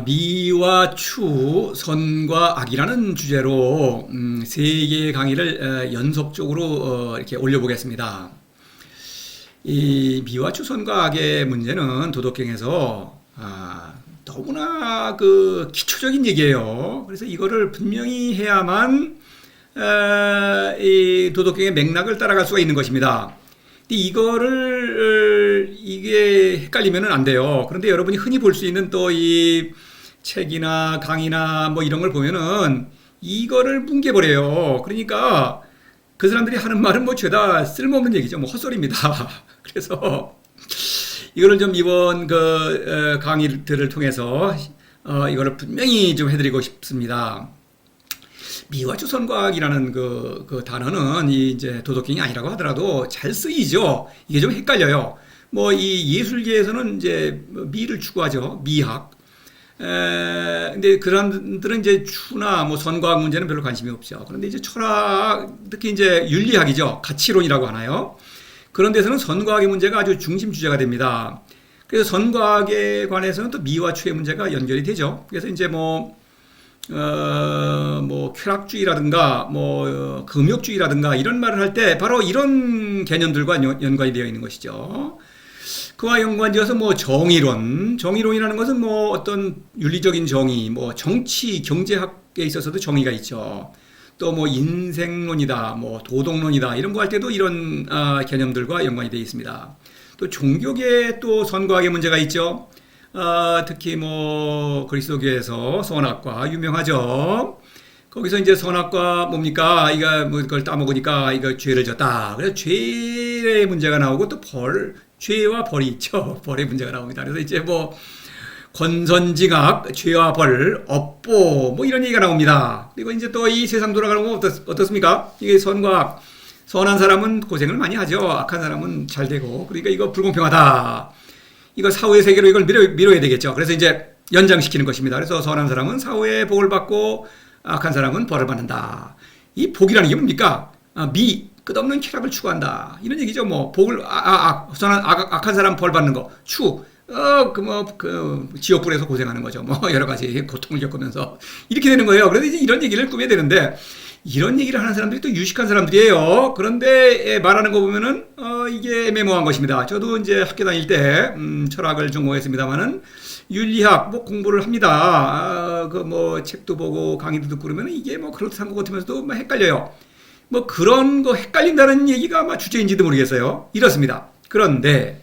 미와 추, 선과 악이라는 주제로 세 개의 강의를 연속적으로 이렇게 올려보겠습니다. 이 미와 추, 선과 악의 문제는 도덕경에서 너무나 그 기초적인 얘기예요. 그래서 이거를 분명히 해야만 이 도덕경의 맥락을 따라갈 수가 있는 것입니다. 근데 이게 헷갈리면 안 돼요. 그런데 여러분이 흔히 볼 수 있는 또 이 책이나 강의나 뭐 이런 걸 보면은 이거를 뭉개버려요. 그러니까 그 사람들이 하는 말은 뭐 죄다 쓸모없는 얘기죠. 뭐 헛소리입니다. 그래서 이거를 좀 이번 강의들을 통해서 이거를 분명히 좀 해드리고 싶습니다. 미화추 선과학이라는 그 단어는 이제 도덕경이 아니라고 하더라도 잘 쓰이죠. 이게 좀 헷갈려요. 뭐 이 예술계에서는 이제 미를 추구하죠. 미학. 근데 그 사람들은 이제 추나 뭐 선과학 문제는 별로 관심이 없죠. 그런데 이제 철학, 특히 이제 윤리학이죠. 가치론이라고 하나요? 그런 데서는 선과학의 문제가 아주 중심 주제가 됩니다. 그래서 선과학에 관해서는 또 미와 추의 문제가 연결이 되죠. 그래서 이제 뭐 쾌락주의라든가, 금욕주의라든가, 이런 말을 할 때 바로 이런 개념들과 연관이 되어 있는 것이죠. 그와 연관되어서 뭐 정의론이라는 것은 뭐 어떤 윤리적인 정의, 뭐 정치, 경제학에 있어서도 정의가 있죠. 또 뭐 인생론이다, 뭐 도덕론이다, 이런 거 할 때도 이런 개념들과 연관이 되어 있습니다. 또 종교계 또 선과학의 문제가 있죠. 특히 뭐 그리스도교에서 선악과 유명하죠. 거기서 이제 선악과 뭡니까? 이거 뭐 그걸 따먹으니까 이거 죄를 졌다. 그래서 죄의 문제가 나오고 또 죄와 벌이 있죠. 벌의 문제가 나옵니다. 그래서 이제 뭐 권선징악, 죄와 벌, 업보 뭐 이런 얘기가 나옵니다. 그리고 이제 또 이 세상 돌아가는 건 어떻습니까? 이게 선과 악. 선한 사람은 고생을 많이 하죠. 악한 사람은 잘 되고. 그러니까 이거 불공평하다. 이거 사후의 세계로 이걸 미뤄야 되겠죠. 그래서 이제 연장시키는 것입니다. 그래서 선한 사람은 사후의 복을 받고 악한 사람은 벌을 받는다. 이 복이라는 게 뭡니까? 끝없는 쾌락을 추구한다. 이런 얘기죠. 뭐 복을 악한 사람 벌 받는 거. 지옥불에서 고생하는 거죠. 뭐 여러 가지 고통을 겪으면서 이렇게 되는 거예요. 그래서 이제 이런 얘기를 꾸며야 되는데 이런 얘기를 하는 사람들이 또 유식한 사람들이에요. 그런데 말하는 거 보면은 이게 애매모호한 것입니다. 저도 이제 학교 다닐 때 철학을 전공했습니다만은 윤리학 뭐 공부를 합니다. 책도 보고 강의도 듣고 그러면 이게 뭐 그렇다는 것 같으면서도 뭐 헷갈려요. 뭐 그런 거 헷갈린다는 얘기가 아마 주제인지도 모르겠어요. 이렇습니다. 그런데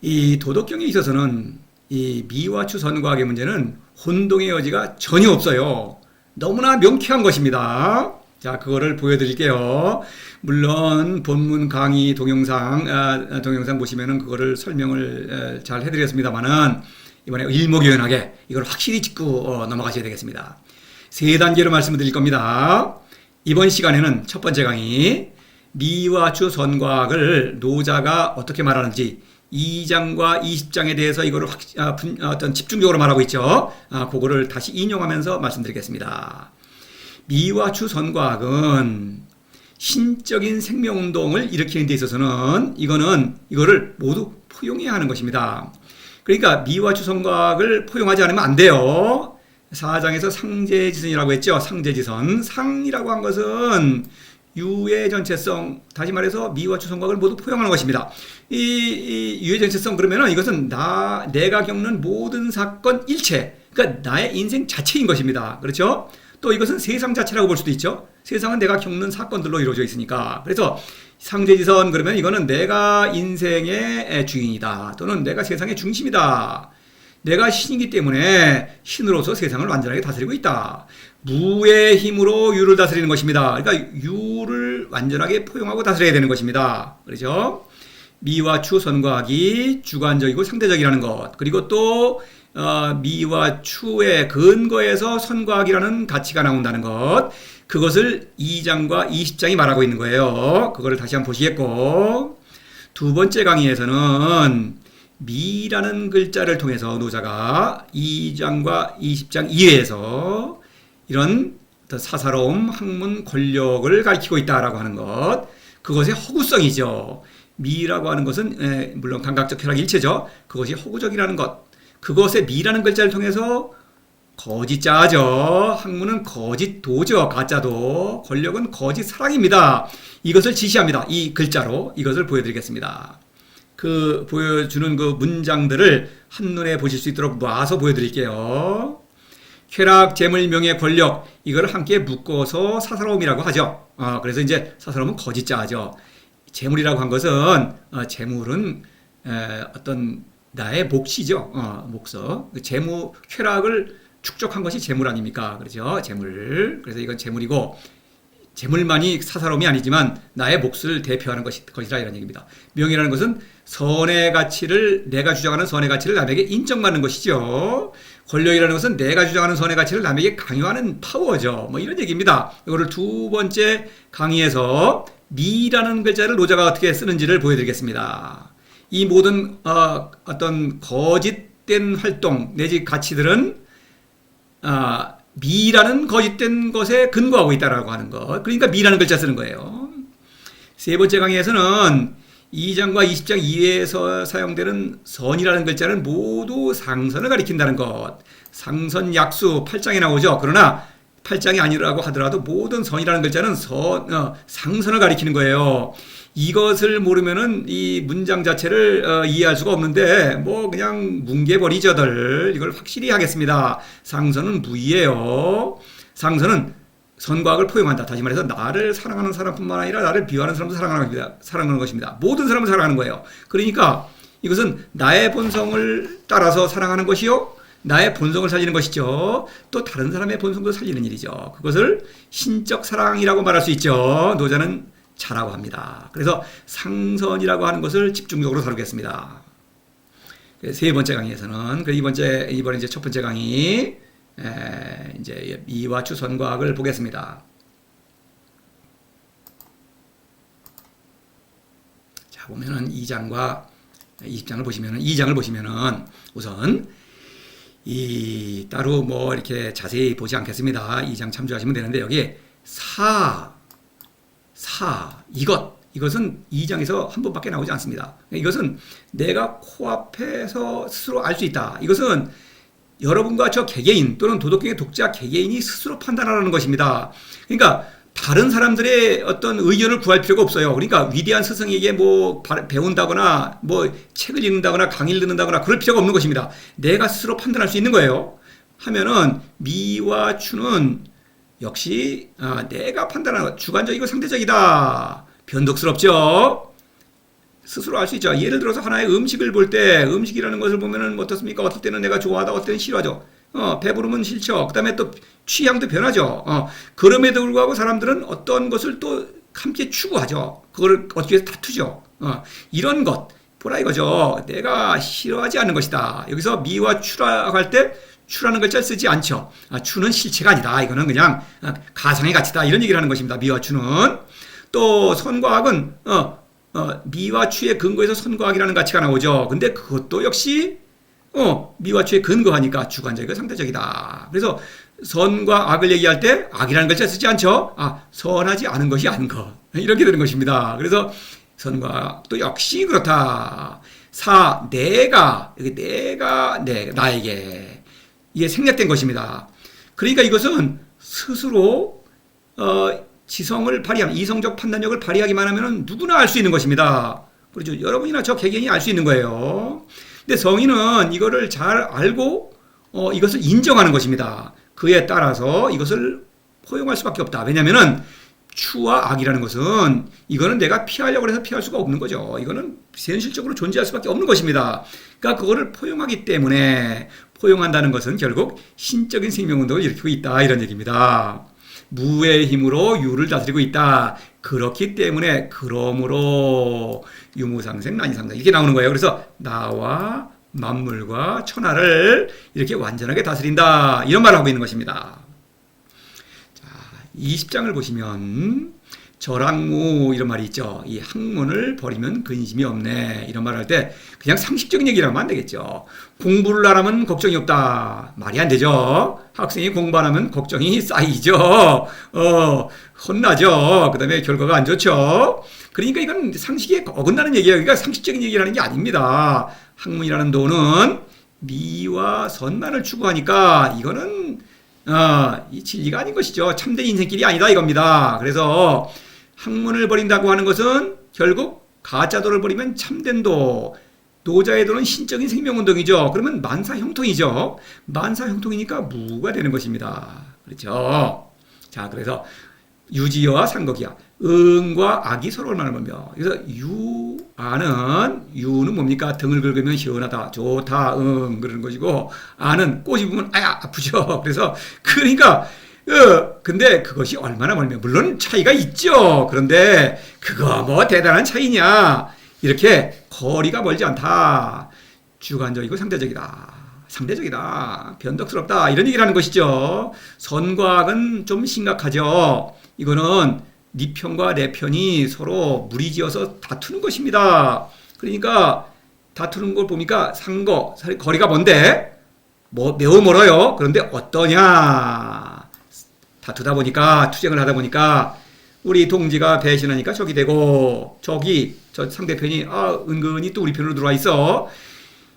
이 도덕경에 있어서는 이 미와 추 선과학의 문제는 혼동의 여지가 전혀 없어요. 너무나 명쾌한 것입니다. 자, 그거를 보여드릴게요. 물론 본문 강의 동영상 보시면은 그거를 설명을 잘 해드렸습니다만은 이번에 일목요연하게 이걸 확실히 짚고 넘어가셔야 되겠습니다. 세 단계로 말씀을 드릴 겁니다. 이번 시간에는 첫 번째 강의 미와 추 선과학을 노자가 어떻게 말하는지 2장과 20장에 대해서 이거를 어떤 집중적으로 말하고 있죠. 그거를 다시 인용하면서 말씀드리겠습니다. 미와 추 선과학은 신적인 생명운동을 일으키는 데 있어서는 이거를 모두 포용해야 하는 것입니다. 그러니까 미와 추 선과학을 포용하지 않으면 안 돼요. 4장에서 상제지선이라고 했죠. 상제지선. 상이라고 한 것은 유의 전체성, 다시 말해서 미와 추 선과학을 모두 포용하는 것입니다. 이 유의 전체성 그러면은 이것은 내가 겪는 모든 사건 일체, 그러니까 나의 인생 자체인 것입니다. 그렇죠? 또 이것은 세상 자체라고 볼 수도 있죠. 세상은 내가 겪는 사건들로 이루어져 있으니까. 그래서 상제지선 그러면 이거는 내가 인생의 주인이다. 또는 내가 세상의 중심이다. 내가 신이기 때문에 신으로서 세상을 완전하게 다스리고 있다. 무의 힘으로 유를 다스리는 것입니다. 그러니까 유를 완전하게 포용하고 다스려야 되는 것입니다. 그렇죠? 미와 추 선과학이 주관적이고 상대적이라는 것. 그리고 또 미와 추의 근거에서 선과학이라는 가치가 나온다는 것. 그것을 2장과 20장이 말하고 있는 거예요. 그거를 다시 한번 보시겠고, 두 번째 강의에서는 미라는 글자를 통해서 노자가 2장과 20장 이외에서 이런 사사로움, 학문, 권력을 가리키고 있다라고 하는 것, 그것의 허구성이죠. 미라고 하는 것은 물론 감각적 쾌락 일체죠. 그것이 허구적이라는 것, 그것의 미라는 글자를 통해서 거짓자죠. 학문은 거짓도죠. 가짜도. 권력은 거짓 사랑입니다. 이것을 지시합니다. 이 글자로 이것을 보여드리겠습니다. 그 보여주는 그 문장들을 한눈에 보실 수 있도록 놔서 보여드릴게요. 쾌락, 재물, 명예, 권력 이걸 함께 묶어서 사사로움이라고 하죠. 그래서 이제 사사로움은 거짓자죠. 재물이라고 한 것은 재물은 어떤 나의 몫이죠. 목서. 재물, 쾌락을 축적한 것이 재물 아닙니까? 그렇죠? 재물. 그래서 이건 재물이고 재물만이 사사로움이 아니지만 나의 몫을 대표하는 것이라 이런 얘기입니다. 명예라는 것은 선의 가치를 내가 주장하는 선의 가치를 남에게 인정받는 것이죠. 권력이라는 것은 내가 주장하는 선의 가치를 남에게 강요하는 파워죠. 뭐 이런 얘기입니다. 이거를 두 번째 강의에서 미라는 글자를 노자가 어떻게 쓰는지를 보여드리겠습니다. 이 모든 어떤 거짓된 활동 내지 가치들은 미라는 거짓된 것에 근거하고 있다라고 하는 것. 그러니까 미라는 글자 쓰는 거예요. 세 번째 강의에서는 2장과 20장 이외에서 사용되는 선이라는 글자는 모두 상선을 가리킨다는 것. 상선, 약수 8장에 나오죠. 그러나 8장이 아니라고 하더라도 모든 선이라는 글자는 상선을 가리키는 거예요. 이것을 모르면은 이 문장 자체를 이해할 수가 없는데 뭐 그냥 뭉개버리죠들. 이걸 확실히 하겠습니다. 상선은 무의예요. 상선은 선과 악을 포용한다. 다시 말해서 나를 사랑하는 사람뿐만 아니라 나를 비하하는 사람도 사랑하는 것입니다. 모든 사람을 사랑하는 거예요. 그러니까 이것은 나의 본성을 따라서 사랑하는 것이요, 나의 본성을 살리는 것이죠. 또 다른 사람의 본성도 살리는 일이죠. 그것을 신적 사랑이라고 말할 수 있죠. 노자는 자라고 합니다. 그래서 상선이라고 하는 것을 집중적으로 다루겠습니다. 세 번째 강의에서는 이번에 이제 첫 번째 강의 이제 미와 추, 선과 악을 보겠습니다. 자, 보면은 2장과 20장을 보시면은 2장을 보시면은 우선 이 따로 뭐 이렇게 자세히 보지 않겠습니다. 2장 참조하시면 되는데 여기 이것은 2장에서 한 번밖에 나오지 않습니다. 이것은 내가 코앞에서 스스로 알 수 있다. 이것은 여러분과 저 개개인 또는 도덕경의 독자 개개인이 스스로 판단하라는 것입니다. 그러니까 다른 사람들의 어떤 의견을 구할 필요가 없어요. 그러니까 위대한 스승에게 뭐 배운다거나 뭐 책을 읽는다거나 강의를 듣는다거나 그럴 필요가 없는 것입니다. 내가 스스로 판단할 수 있는 거예요. 하면은 미와 추는 역시 내가 판단하는 주관적이고 상대적이다. 변덕스럽죠. 스스로 알 수 있죠. 예를 들어서 하나의 음식을 볼 때 음식이라는 것을 보면은 어떻습니까? 어떨 때는 내가 좋아하다, 어떨 때는 싫어하죠. 배부르면 싫죠. 그 다음에 또 취향도 변하죠. 그럼에도 불구하고 사람들은 어떤 것을 또 함께 추구하죠. 그걸 얻기 위해서 다투죠. 이런 것 보라 이거죠. 내가 싫어하지 않는 것이다. 여기서 미와 추라고 할 때 추라는 글자를 쓰지 않죠. 추는 실체가 아니다. 이거는 그냥 가상의 가치다. 이런 얘기를 하는 것입니다. 미와 추는. 또 선과 악은 미와 추의 근거에서 선과 악이라는 가치가 나오죠. 근데 그것도 역시 미와 추에 근거하니까 주관적이고 상대적이다. 그래서 선과 악을 얘기할 때 악이라는 글자 쓰지 않죠. 선하지 않은 것이 아닌 것. 이렇게 되는 것입니다. 그래서 선과 악도 역시 그렇다. 내가 나에게 이게 생략된 것입니다. 그러니까 이것은 스스로 지성을 발휘하면 이성적 판단력을 발휘하기만 하면 누구나 알 수 있는 것입니다. 그렇죠. 여러분이나 저 개개인이 알 수 있는 거예요. 근데 성인은 이거를 잘 알고 이것을 인정하는 것입니다. 그에 따라서 이것을 포용할 수밖에 없다. 왜냐하면은 추와 악이라는 것은 이거는 내가 피하려고 해서 피할 수가 없는 거죠. 이거는 현실적으로 존재할 수밖에 없는 것입니다. 그러니까 그거를 포용하기 때문에 포용한다는 것은 결국 신적인 생명운동을 일으키고 있다. 이런 얘기입니다. 무의 힘으로 유를 다스리고 있다. 그렇기 때문에 그러므로 유무상생 난이상생 이렇게 나오는 거예요. 그래서 나와 만물과 천하를 이렇게 완전하게 다스린다. 이런 말을 하고 있는 것입니다. 자, 20장을 보시면 절학무 이런 말이 있죠. 이 학문을 버리면 근심이 없네. 이런 말을 할 때 그냥 상식적인 얘기를 하면 안 되겠죠. 공부를 안 하면 걱정이 없다. 말이 안 되죠. 학생이 공부 안 하면 걱정이 쌓이죠. 혼나죠. 그 다음에 결과가 안 좋죠. 그러니까 이건 상식에 어긋나는 얘기예요. 그러니까 상식적인 얘기를 하는 게 아닙니다. 학문이라는 도는 미와 선만을 추구하니까 이거는 이 진리가 아닌 것이죠. 참된 인생길이 아니다 이겁니다. 그래서 학문을 버린다고 하는 것은 결국 가짜도를 버리면 참된 도, 노자의 도는 신적인 생명운동이죠. 그러면 만사형통이죠. 만사형통이니까 무가 되는 것입니다. 그렇죠. 자, 그래서 유지어와 상거기야. 응과 악이 서로 얼마나 멀며. 그래서 유는 뭡니까? 등을 긁으면 시원하다, 좋다, 그러는 것이고, 아는 꼬 집으면 아야 아프죠. 그러니까 근데 그것이 얼마나 멀며. 물론 차이가 있죠. 그런데 그거 뭐 대단한 차이냐? 이렇게 거리가 멀지 않다. 주관적이고 상대적이다. 변덕스럽다. 이런 얘기를 하는 것이죠. 선과 악은 좀 심각하죠. 이거는 네 편과 내 편이 서로 무리지어서 다투는 것입니다. 그러니까 다투는 걸 보니까 거리가 먼데 매우 멀어요. 그런데 어떠냐? 다투다 보니까, 투쟁을 하다 보니까 우리 동지가 배신하니까 적이 되고, 저 상대편이 은근히 또 우리 편으로 들어와 있어.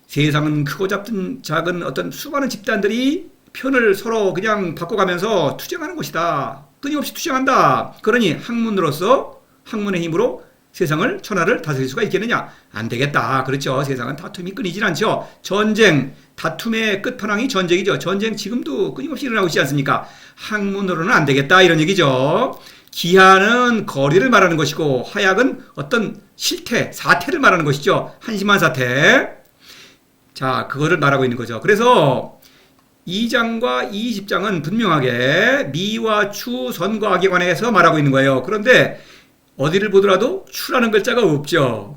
세상은 크고 작은 어떤 수많은 집단들이 편을 서로 그냥 바꿔가면서 투쟁하는 것이다. 끊임없이 투쟁한다. 그러니 학문의 힘으로 세상을, 천하를 다스릴 수가 있겠느냐? 안 되겠다. 그렇죠. 세상은 다툼이 끊이질 않죠. 다툼의 끝판왕이 전쟁이죠. 전쟁 지금도 끊임없이 일어나고 있지 않습니까? 학문으로는 안 되겠다. 이런 얘기죠. 기하는 거리를 말하는 것이고, 하약은 어떤 사태를 말하는 것이죠. 한심한 사태. 자, 그거를 말하고 있는 거죠. 그래서 2장과 20장은 분명하게 미와 추, 선과 악에 관해서 말하고 있는 거예요. 그런데 어디를 보더라도 추라는 글자가 없죠.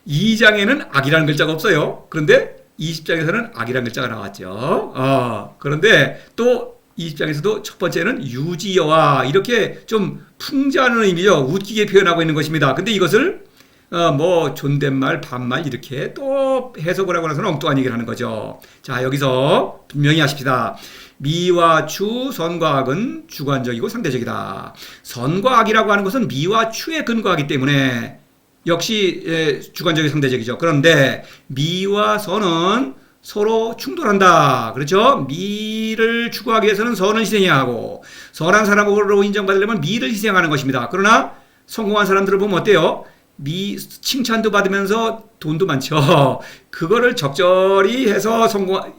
2장에는 악이라는 글자가 없어요. 그런데 20장에서는 악이라는 글자가 나왔죠. 그런데 또 20장에서도 첫 번째는 유지어와 이렇게 좀 풍자하는 의미죠. 웃기게 표현하고 있는 것입니다. 근데 이것을 존댓말, 반말 이렇게 또 해석을 하고 나서는 엉뚱한 얘기를 하는 거죠. 자, 여기서 분명히 하십시다. 미와 추, 선과 악은 주관적이고 상대적이다. 선과 악이라고 하는 것은 미와 추에 근거하기 때문에 역시 주관적이고 상대적이죠. 그런데 미와 선은 서로 충돌한다. 그렇죠? 미를 추구하기 위해서는 선을 희생해야 하고, 선한 사람으로 인정받으려면 미를 희생하는 것입니다. 그러나 성공한 사람들을 보면 어때요? 칭찬도 받으면서 돈도 많죠. 그거를 적절히 해서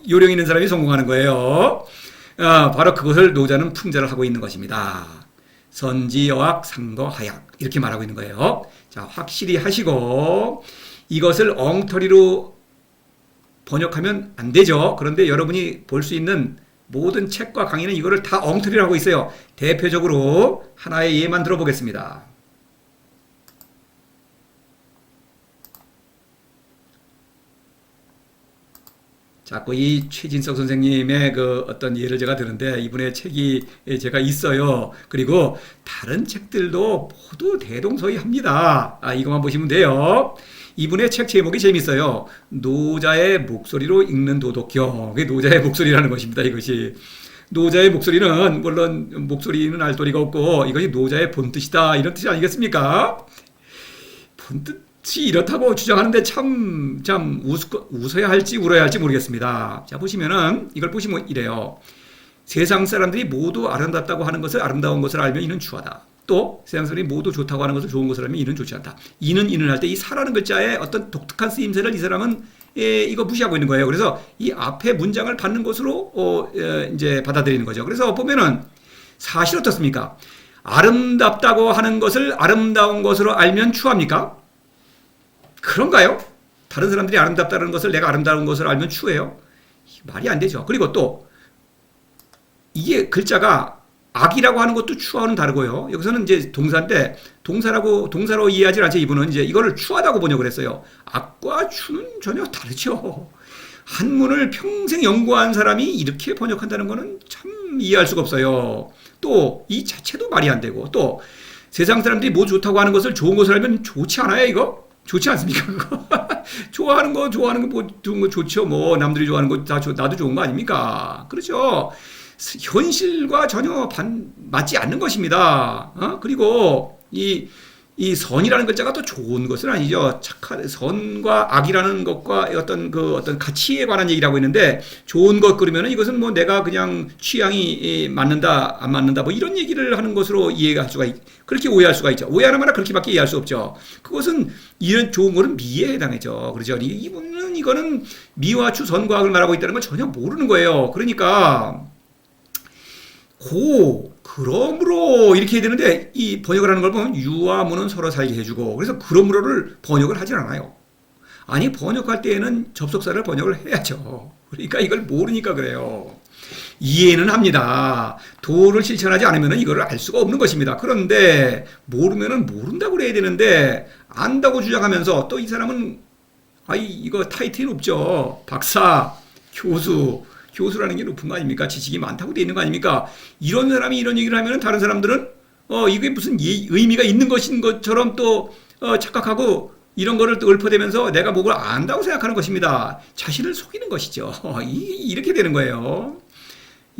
요령 있는 사람이 성공하는 거예요. 바로 그것을 노자는 풍자를 하고 있는 것입니다. 선지여학, 상거, 하약 이렇게 말하고 있는 거예요. 자, 확실히 하시고, 이것을 엉터리로 번역하면 안 되죠. 그런데 여러분이 볼 수 있는 모든 책과 강의는 이거를 다 엉터리로 하고 있어요. 대표적으로 하나의 예만 들어보겠습니다. 자꾸 이 최진석 선생님의 그 어떤 예를 제가 드는데, 이분의 책이 제가 있어요. 그리고 다른 책들도 모두 대동소이합니다. 이것만 보시면 돼요. 이분의 책 제목이 재밌어요. 노자의 목소리로 읽는 도덕경. 그게 노자의 목소리라는 것입니다. 이것이. 노자의 목소리는, 물론 목소리는 알 도리가 없고, 이것이 노자의 본뜻이다. 이런 뜻이 아니겠습니까? 본뜻이 이렇다고 주장하는데 참 웃어야 할지 울어야 할지 모르겠습니다. 자, 보시면은, 이걸 보시면 이래요. 세상 사람들이 모두 아름답다고 하는 것을, 아름다운 것을 알면 이는 추하다. 또 세상 사람들이 모두 좋다고 하는 것을, 좋은 것을 알면 이는 좋지 않다. 이는 할 때 이 사라는 글자의 어떤 독특한 쓰임새를 이 사람은 이거 무시하고 있는 거예요. 그래서 이 앞에 문장을 받는 것으로 이제 받아들이는 거죠. 그래서 보면은 사실 어떻습니까? 아름답다고 하는 것을 아름다운 것으로 알면 추합니까? 그런가요? 다른 사람들이 아름답다는 것을 내가 아름다운 것을 알면 추해요? 말이 안 되죠. 그리고 또 이게 글자가 악이라고 하는 것도 추하고는 다르고요. 여기서는 이제 동사인데 동사로 이해하지 않죠. 이분은 이제 이거를 추하다고 번역을 했어요. 악과 추는 전혀 다르죠. 한문을 평생 연구한 사람이 이렇게 번역한다는 거는 참 이해할 수가 없어요. 또 이 자체도 말이 안 되고, 또 세상 사람들이 뭐 좋다고 하는 것을, 좋은 것을 알면 좋지 않아요, 이거? 좋지 않습니까, 그거? 좋아하는 거 뭐 좋은 거 좋죠. 뭐 남들이 좋아하는 거 다 나도 좋은 거 아닙니까? 그렇죠. 현실과 전혀 맞지 않는 것입니다. 그리고 이 선이라는 글자가 또 좋은 것은 아니죠. 착한 선과 악이라는 것과 어떤 가치에 관한 얘기를 하고 있는데 좋은 것 그러면은 이것은 뭐 내가 그냥 취향이 맞는다 안 맞는다 뭐 이런 얘기를 하는 것으로 이해할 수가 그렇게 오해할 수가 있죠. 오해하는 말은 그렇게밖에 이해할 수 없죠. 그것은 이런 좋은 거는 미에 해당하죠. 그렇죠. 이거는 미와 추 선과 악을 말하고 있다는 걸 전혀 모르는 거예요. 그러니까 그러므로 이렇게 해야 되는데 이 번역을 하는 걸 보면 유와 무는 서로 살게 해주고 그래서 그러므로를 번역을 하진 않아요. 아니 번역할 때에는 접속사를 번역을 해야죠. 그러니까 이걸 모르니까 그래요. 이해는 합니다. 도를 실천하지 않으면 이거를 알 수가 없는 것입니다. 그런데 모르면은 모른다고 그래야 되는데 안다고 주장하면서 또 이 사람은 이거 타이틀이 높죠. 박사, 교수라는 게 높은 거 아닙니까? 지식이 많다고 돼 있는 거 아닙니까? 이런 사람이 이런 얘기를 하면 다른 사람들은 이게 무슨 의미가 있는 것인 것처럼 또 착각하고 이런 거를 또 읊어대면서 내가 뭐를 안다고 생각하는 것입니다. 자신을 속이는 것이죠. 이렇게 되는 거예요.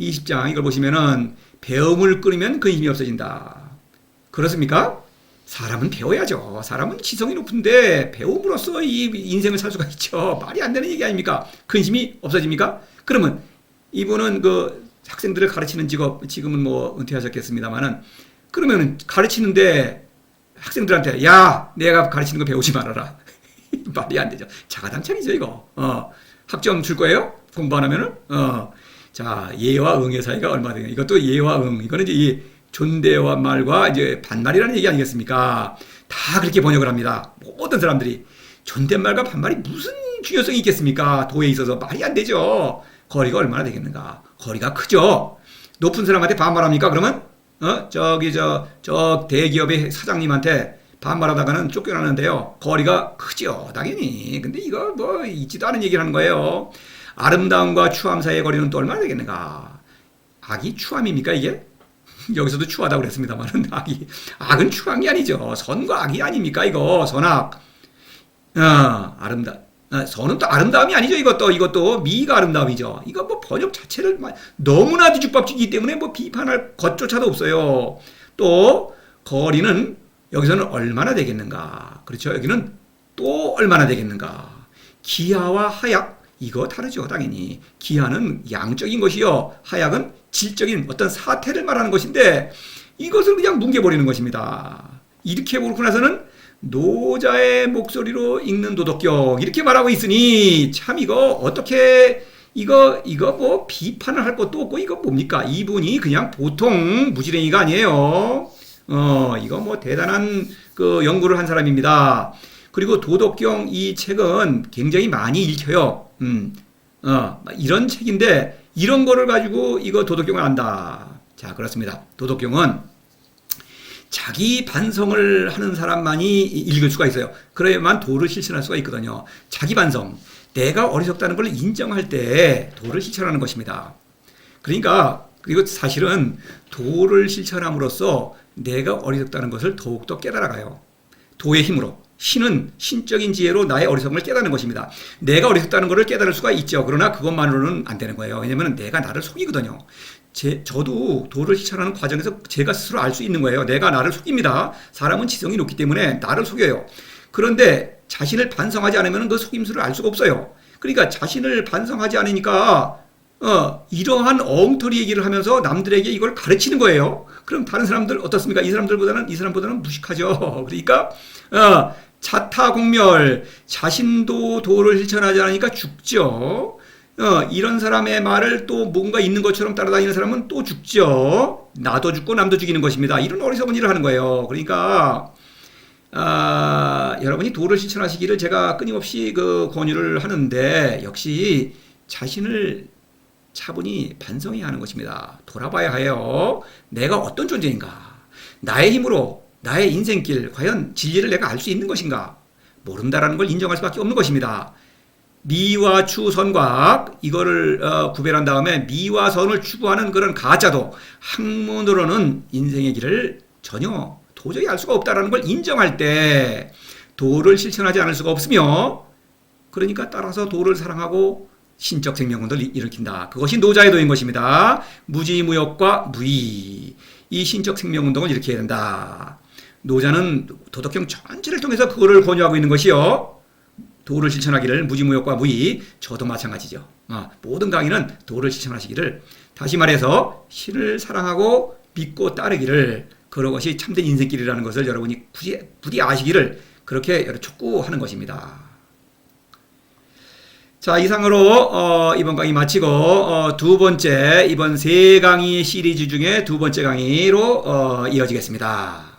20장 이걸 보시면은 배움을 끊으면 근심이 없어진다. 그렇습니까? 사람은 배워야죠. 사람은 지성이 높은데 배움으로써 이 인생을 살 수가 있죠. 말이 안 되는 얘기 아닙니까? 근심이 없어집니까? 그러면 이분은 그 학생들을 가르치는 직업 지금은 뭐 은퇴하셨겠습니다만은 그러면은 가르치는데 학생들한테 야 내가 가르치는 거 배우지 말아라. 말이 안 되죠. 자가당착이죠 이거. 학점 줄 거예요? 공부 안 하면은 자 예와 응의 사이가 얼마 되냐. 이것도 예와 응. 이거는 이제 이 존대와 말과 이제 반말이라는 얘기 아니겠습니까? 다 그렇게 번역을 합니다. 모든 사람들이 존댓말과 반말이 무슨 중요성이 있겠습니까? 도에 있어서 말이 안 되죠. 거리가 얼마나 되겠는가? 거리가 크죠. 높은 사람한테 반말합니까? 그러면 저 대기업의 사장님한테 반말하다가는 쫓겨나는데요. 거리가 크죠. 당연히. 근데 이거 뭐 있지도 않은 얘기를 하는 거예요. 아름다움과 추함 사이의 거리는 또 얼마나 되겠는가? 악이 추함입니까 이게? 여기서도 추하다고 그랬습니다만은 악은 추함이 아니죠. 선과 악이 아닙니까 이거 선악. 선은 또 아름다움이 아니죠. 이것도 미가 아름다움이죠. 이거 뭐 번역 자체를 너무나 뒤죽박죽이기 때문에 뭐 비판할 것조차도 없어요. 또 거리는 여기서는 얼마나 되겠는가. 그렇죠. 여기는 또 얼마나 되겠는가. 기하와 하약 이거 다르죠. 당연히 기하는 양적인 것이요. 하약은 질적인 어떤 사태를 말하는 것인데 이것을 그냥 뭉개버리는 것입니다. 이렇게 보고 나서는 노자의 목소리로 읽는 도덕경 이렇게 말하고 있으니 참 이거 어떻게 이거 뭐 비판을 할 것도 없고 이거 뭡니까? 이분이 그냥 보통 무지랭이가 아니에요. 이거 뭐 대단한 그 연구를 한 사람입니다. 그리고 도덕경 이 책은 굉장히 많이 읽혀요. 이런 책인데 이런 거를 가지고 이거 도덕경을 안다. 자, 그렇습니다. 도덕경은 자기 반성을 하는 사람만이 읽을 수가 있어요. 그래야만 도를 실천할 수가 있거든요. 자기 반성. 내가 어리석다는 걸 인정할 때 도를 실천하는 것입니다. 그러니까 그리고 사실은 도를 실천함으로써 내가 어리석다는 것을 더욱더 깨달아가요. 도의 힘으로. 신은 신적인 지혜로 나의 어리석음을 깨닫는 것입니다. 내가 어리석다는 것을 깨달을 수가 있죠. 그러나 그것만으로는 안 되는 거예요. 왜냐하면 내가 나를 속이거든요. 저도 도를 실천하는 과정에서 제가 스스로 알 수 있는 거예요. 내가 나를 속입니다. 사람은 지성이 높기 때문에 나를 속여요. 그런데 자신을 반성하지 않으면 그 속임수를 알 수가 없어요. 그러니까 자신을 반성하지 않으니까 이러한 엉터리 얘기를 하면서 남들에게 이걸 가르치는 거예요. 그럼 다른 사람들 어떻습니까? 이 사람보다는 무식하죠. 그러니까 자타공멸, 자신도 도를 실천하지 않으니까 죽죠. 이런 사람의 말을 또 뭔가 있는 것처럼 따라다니는 사람은 또 죽죠. 나도 죽고 남도 죽이는 것입니다. 이런 어리석은 일을 하는 거예요. 그러니까 여러분이 도를 실천하시기를 제가 끊임없이 그 권유를 하는데 역시 자신을 차분히 반성해야 하는 것입니다. 돌아봐야 해요. 내가 어떤 존재인가? 나의 힘으로 나의 인생길 과연 진리를 내가 알 수 있는 것인가? 모른다라는 걸 인정할 수밖에 없는 것입니다. 미와 추, 선과 이거를 구별한 다음에 미와 선을 추구하는 그런 가짜도 학문으로는 인생의 길을 전혀 도저히 알 수가 없다라는 걸 인정할 때 도를 실천하지 않을 수가 없으며 그러니까 따라서 도를 사랑하고 신적 생명운동을 일으킨다. 그것이 노자의 도인 것입니다. 무지무역과 무의 이 신적 생명운동을 일으켜야 된다. 노자는 도덕경 전체를 통해서 그거를 권유하고 있는 것이요. 도를 실천하기를 무지무역과 무의. 저도 마찬가지죠. 모든 강의는 도를 실천하시기를, 다시 말해서 신을 사랑하고 믿고 따르기를, 그것이 참된 인생길이라는 것을 여러분이 부디 아시기를 그렇게 촉구하는 것입니다. 자, 이상으로 이번 강의 마치고 두 번째, 이번 세 강의 시리즈 중에 두 번째 강의로 이어지겠습니다.